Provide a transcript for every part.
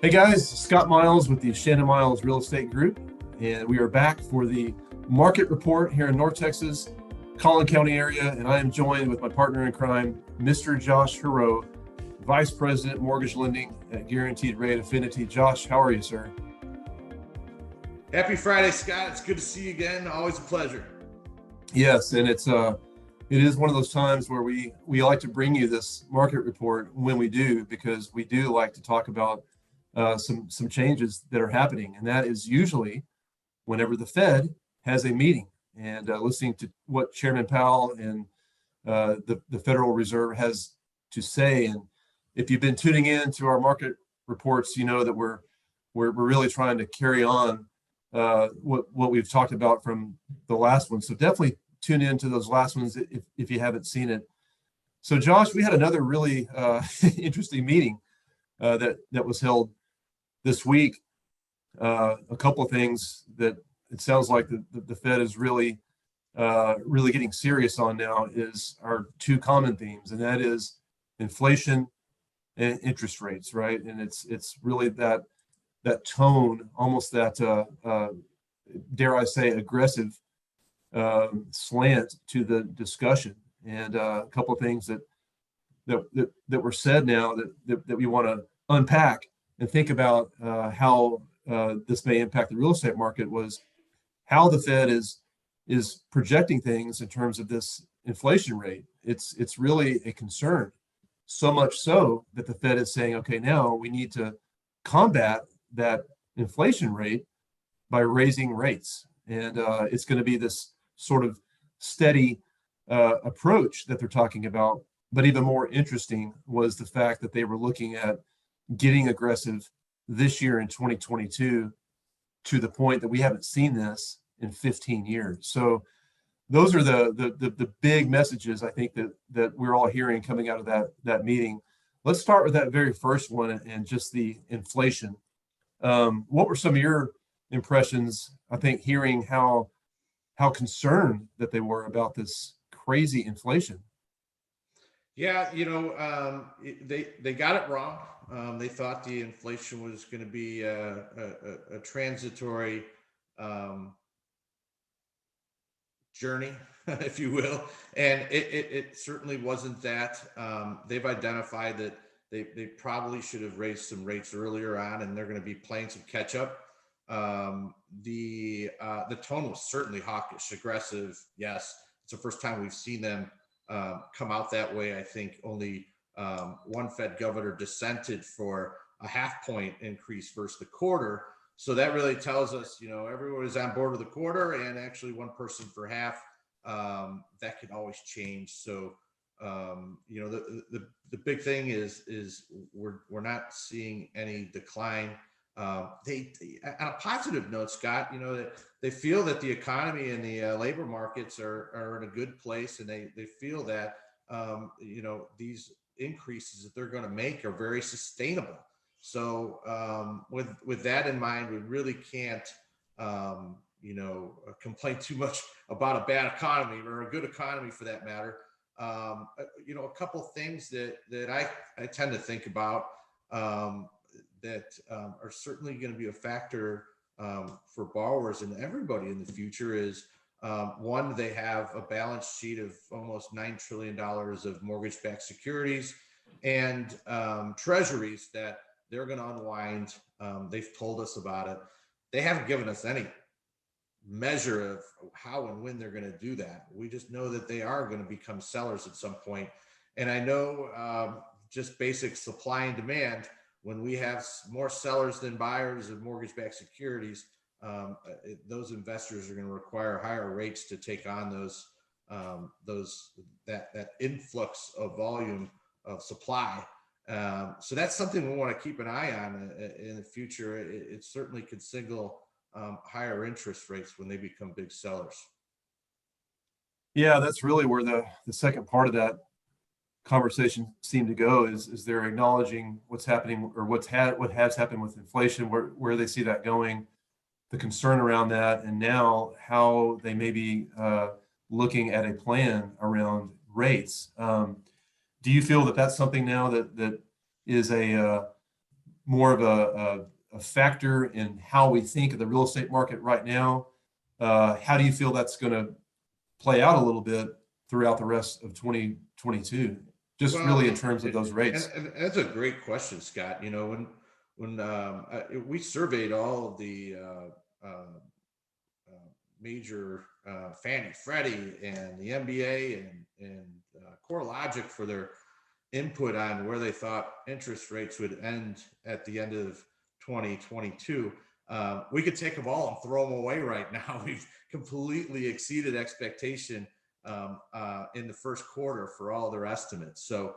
Hey guys, Scott Miles with the Shannon Miles Real Estate Group, and we are back for the market report here in North Texas, Collin County area, and I am joined with my partner in crime, Mr. Josh Hereau, Vice President Mortgage Lending at Guaranteed Rate Affinity. Josh, how are you, sir? Happy Friday, Scott. It's good to see you again. Always a pleasure. Yes, and it is one of those times where we like to bring you this market report when we do, because we do like to talk about some changes that are happening, and that is usually whenever the Fed has a meeting, and listening to what Chairman Powell and the Federal Reserve has to say. And if you've been tuning in to our market reports, you know that we're really trying to carry on what we've talked about from the last one. So definitely tune in to those last ones if you haven't seen it. So Josh, we had another really interesting meeting that was held this week. A couple of things that it sounds like the Fed is really getting serious on now is our two common themes, and that is inflation and interest rates, right? And it's really that tone, almost that dare I say aggressive slant to the discussion. And a couple of things that were said now that we want to unpack and think about how this may impact the real estate market was how the Fed is projecting things in terms of this inflation rate. It's really a concern, so much so that the Fed is saying, okay, now we need to combat that inflation rate by raising rates. And it's going to be this sort of steady approach that they're talking about. But even more interesting was the fact that they were looking at getting aggressive this year in 2022 to the point that we haven't seen this in 15 years. So those are the big messages I think that we're all hearing coming out of that meeting. Let's start with that very first one and just the inflation. What were some of your impressions, I think, hearing how concerned that they were about this crazy inflation? Yeah, they got it wrong. They thought the inflation was going to be a transitory journey, if you will, and it certainly wasn't that. They've identified that they probably should have raised some rates earlier on, and they're going to be playing some catch up. The tone was certainly hawkish, aggressive. Yes, it's the first time we've seen them come out that way. I think only one Fed governor dissented for a half point increase versus the quarter. So that really tells us, everyone is on board with the quarter, and actually one person for half. That can always change. So the big thing is we're not seeing any decline. They on a positive note, Scott, that they feel that the economy and the labor markets are in a good place, and they feel that these increases that they're going to make are very sustainable. So with that in mind, we really can't complain too much about a bad economy or a good economy for that matter. A couple things that I tend to think about that are certainly going to be a factor for borrowers and everybody in the future is one, they have a balance sheet of almost $9 trillion of mortgage-backed securities and treasuries that they're going to unwind. They've told us about it. They haven't given us any measure of how and when they're going to do that. We just know that they are going to become sellers at some point. And I know just basic supply and demand, when we have more sellers than buyers of mortgage-backed securities, those investors are going to require higher rates to take on that influx of volume of supply. So that's something we want to keep an eye on in the future. It certainly could signal higher interest rates when they become big sellers. Yeah, that's really where the second part of that conversation seemed to go is they're acknowledging what's happening or what has happened with inflation, where they see that going, the concern around that, and now how they may be looking at a plan around rates. Do you feel that that's something now that is more of a factor in how we think of the real estate market right now? How do you feel that's going to play out a little bit throughout the rest of 2022? Just Well, really in terms of those rates. and that's a great question, Scott. When we surveyed all of the major Fannie, Freddie, and the MBA and CoreLogic for their input on where they thought interest rates would end at the end of 2022. We could take them all and throw them away right now. We've completely exceeded expectation in the first quarter for all their estimates. So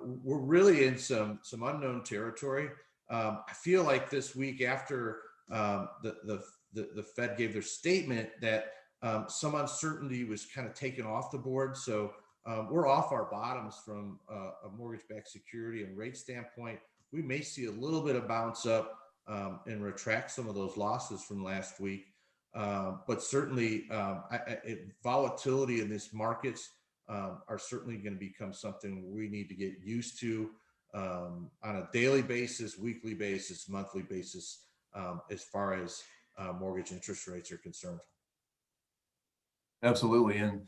we're really in some unknown territory. I feel like this week after the Fed gave their statement that some uncertainty was kind of taken off the board. So we're off our bottoms from a mortgage-backed security and rate standpoint. We may see a little bit of bounce up and retract some of those losses from last week. But certainly volatility in these markets are certainly going to become something we need to get used to on a daily basis, weekly basis, monthly basis, as far as mortgage interest rates are concerned. Absolutely. And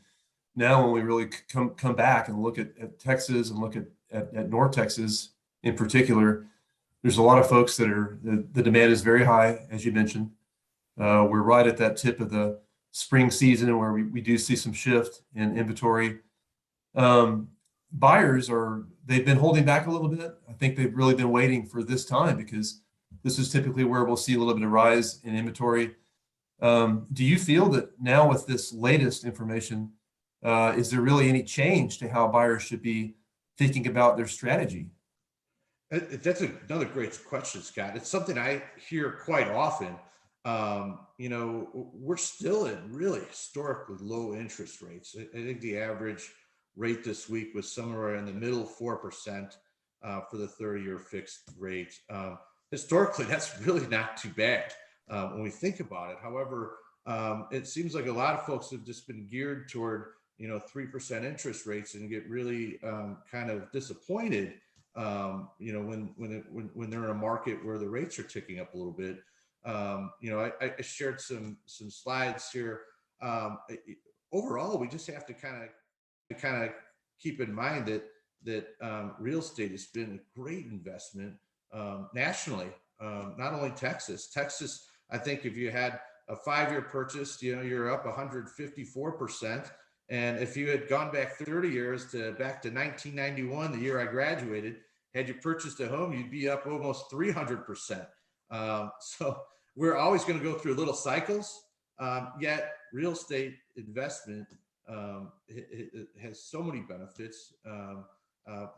now when we really come back and look at Texas and look at North Texas in particular, there's a lot of folks that the demand is very high, as you mentioned. We're right at that tip of the spring season where we do see some shift in inventory. Buyers they've been holding back a little bit. I think they've really been waiting for this time because this is typically where we'll see a little bit of rise in inventory. Do you feel that now with this latest information, is there really any change to how buyers should be thinking about their strategy? That's another great question, Scott. It's something I hear quite often. We're still at really historically low interest rates. I think the average rate this week was somewhere in the middle 4% for the 30-year fixed rate. Historically, that's really not too bad when we think about it. However, it seems like a lot of folks have just been geared toward 3% interest rates and get really kind of disappointed when they're in a market where the rates are ticking up a little bit. I shared some slides here. Overall, we just have to kind of keep in mind that real estate has been a great investment nationally, not only Texas. Texas, I think if you had a 5-year purchase, you're up 154%. And if you had gone back 30 years back to 1991, the year I graduated, had you purchased a home, you'd be up almost 300%. So we're always going to go through little cycles. Yet real estate investment it has so many benefits.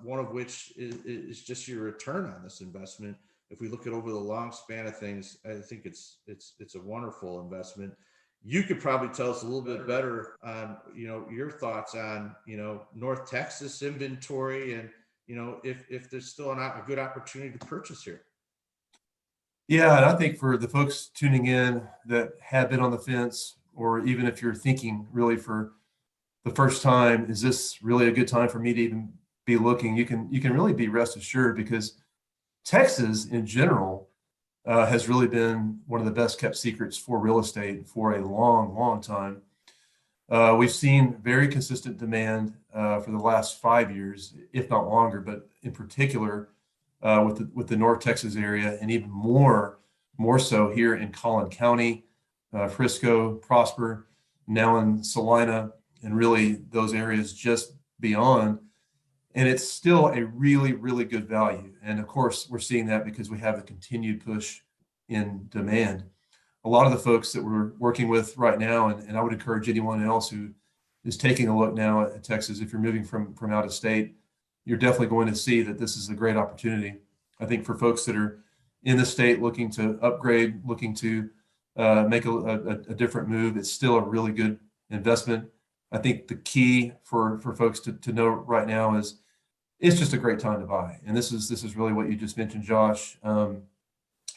One of which is just your return on this investment. If we look at over the long span of things, I think it's a wonderful investment. You could probably tell us a little bit better on your thoughts on North Texas inventory and if there's still a good opportunity to purchase here. Yeah, and I think for the folks tuning in that have been on the fence, or even if you're thinking really for the first time, is this really a good time for me to even be looking? You can really be rest assured because Texas in general has really been one of the best kept secrets for real estate for a long, long time. We've seen very consistent demand for the last 5 years, if not longer, but in particular with the North Texas area, and even more so here in Collin County, Frisco, Prosper, now in Celina, and really those areas just beyond. And it's still a really, really good value. And of course, we're seeing that because we have a continued push in demand. A lot of the folks that we're working with right now, and I would encourage anyone else who is taking a look now at Texas, if you're moving from out of state, you're definitely going to see that this is a great opportunity. I think for folks that are in the state looking to upgrade, looking to make a different move, it's still a really good investment. I think the key for folks to know right now is it's just a great time to buy. And this is really what you just mentioned, Josh.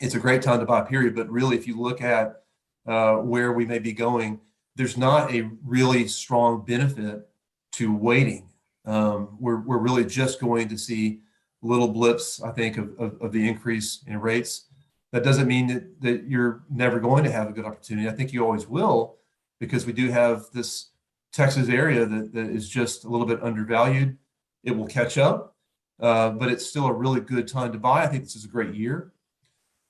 It's a great time to buy, period. But really, if you look at where we may be going, there's not a really strong benefit to waiting. We're really just going to see little blips, I think, of the increase in rates. That doesn't mean that you're never going to have a good opportunity. I think you always will, because we do have this Texas area that is just a little bit undervalued. It will catch up, but it's still a really good time to buy. I think this is a great year.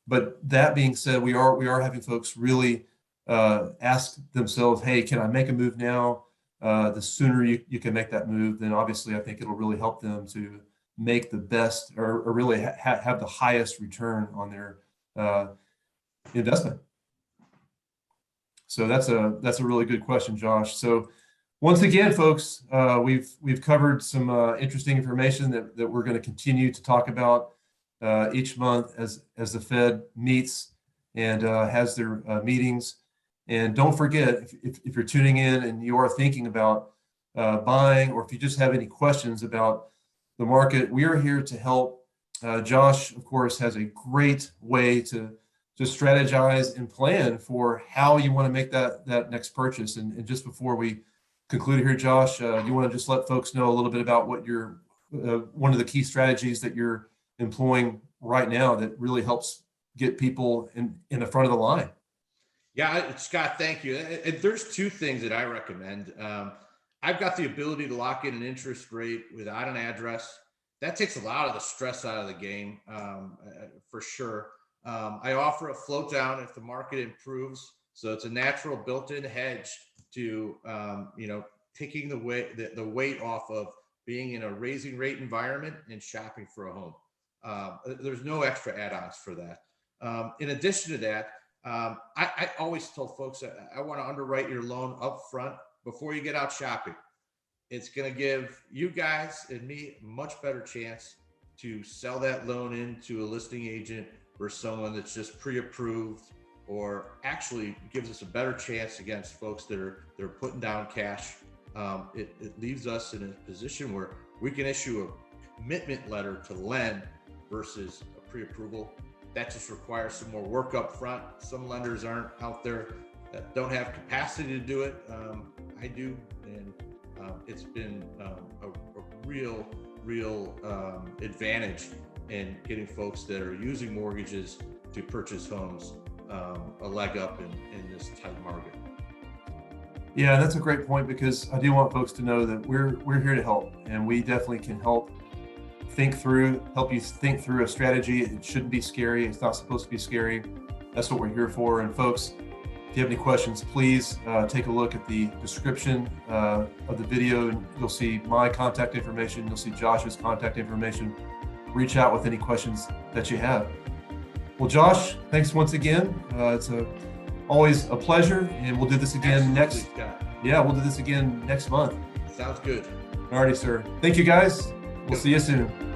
But that being said, we are having folks really ask themselves, hey, can I make a move now? The sooner you can make that move, then obviously I think it'll really help them to make the best or really have the highest return on their investment. So that's a really good question, Josh. So once again, folks, we've covered some interesting information that we're going to continue to talk about each month as the Fed meets and has their meetings. And don't forget, if you're tuning in and you are thinking about buying, or if you just have any questions about the market, we are here to help. Josh, of course, has a great way to strategize and plan for how you want to make that next purchase. And just before we conclude here, Josh, you want to just let folks know a little bit about what your one of the key strategies that you're employing right now that really helps get people in the front of the line. Yeah, Scott, thank you. And there's two things that I recommend. I've got the ability to lock in an interest rate without an address. That takes a lot of the stress out of the game, for sure. I offer a float down if the market improves. So it's a natural built-in hedge to, taking the weight off of being in a raising rate environment and shopping for a home. There's no extra add-ons for that. In addition to that, I always tell folks that I want to underwrite your loan up front before you get out shopping. It's going to give you guys and me a much better chance to sell that loan into a listing agent versus someone that's just pre-approved, or actually gives us a better chance against folks that are putting down cash. It leaves us in a position where we can issue a commitment letter to lend versus a pre-approval. That just requires some more work up front. Some lenders aren't out there that don't have capacity to do it. I do, and it's been a real advantage in getting folks that are using mortgages to purchase homes a leg up in this tight market. Yeah, that's a great point, because I do want folks to know that we're here to help, and we definitely can help you think through a strategy. It shouldn't be scary. It's not supposed to be scary. That's what we're here for. And folks, if you have any questions, please take a look at the description of the video, and you'll see my contact information. You'll see Josh's contact information. Reach out with any questions that you have. Well, Josh, thanks once again. It's always a pleasure, and we'll do this again we'll do this again next month. Sounds good. Alrighty, sir. Thank you, guys. We'll see you soon.